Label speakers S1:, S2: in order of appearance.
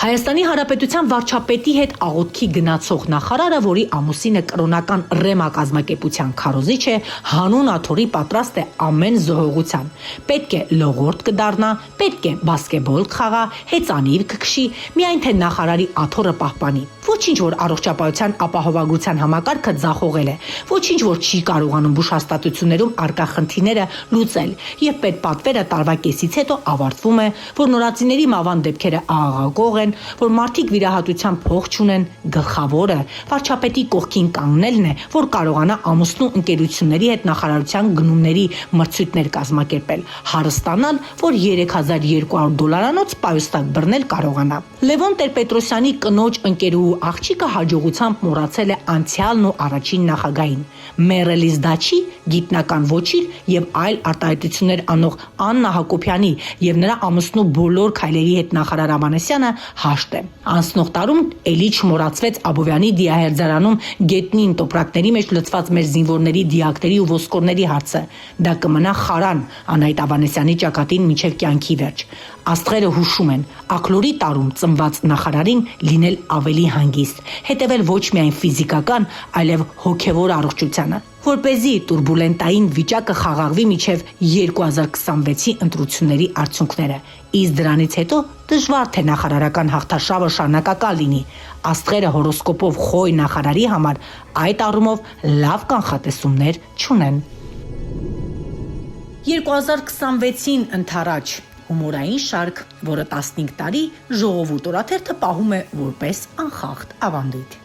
S1: Հայաստանի Հանրապետության վարչապետի հետ աղոթքի գնացող նախարարը, որի ամուսինը կրոնական Ռեմա կազմակերպության քարոզիչ է, հանուն աթոռի պատրաստ է ամեն զոհողության։ Պետք է լողորդ կդառնա, պետք է բասկետբոլ կխաղա, հեծանիվ կքշի, միայն թե նախարարի աթոռը պահպանի։ Ոչինչ, որ առողջապահության ապահովագրության համակարգը ձախողել է, ոչինչ, որ չի կարողանում բուժհաստատություններում առկա խնդիրները լուծել, եւ պետպատվերը տարվա կեսից հետո ավարտվում է, որ նորածիների մավան դեպքերը աղաղակող են, որ մարդիկ վիրահատության փող չունեն, գլխավորը վարչապետի կողքին կանգնելն է, որ կարողանա ամուսնու ընկերությունների հետ նախարարության գնումների մրցույթներ կազմակերպել, հարստանալ, որ $3200 պայուստակ բռնել կարողանա։ Լևոն Տեր-Պետրոսյանի կնոջ ընկերուհու աղջիկը հաջողությամբ մոռացել է անցյալն ու առաջին նախագահին։ Մեռելիս դաչի, գիտնական ոչիր եւ այլ արտահայտություններ անող Աննա Հակոբյանի եւ նրա ամուսնու բոլոր քայլերի հետ նախարար Ավանեսյանը հաշտ է։ Անցնող տարում էլի չմոռացվեց Աբովյանի դիահերձարանում գետնին տոպրակների մեջ լցված մեր զինվորների դիակների ու ոսկորների հարցը։ Դա կմնա խարան Անահիտ Ավանեսյանի ճակատին մինչև կյանքի վերջ։ Աստղերը հուշում են, աքլորի տարում ծնված նախարարին լինել ավելի հանգիստ, հետևել ոչ միայն ֆիզիկական, այլև հոգևոր առողջությանը, որպեսզի տուրբուլենտային վիճակը խաղաղվի մինչև 2026-ի ընտրությունների արդյունքները։ Իսկ դրանից հետո դժվար թե նախարարական հաղթաշավը շարունակական լինի։ Աստղերը հորոսկոպով խոյ նախարարի համար այդ առումով լավ կանխատեսումներ չունեն։ 2026-ին ընթരാճ հումորային շարք, որը 15 տարի ժողովուրդ օրաթերթը պահում է որպես անխախտ ավանդույթ։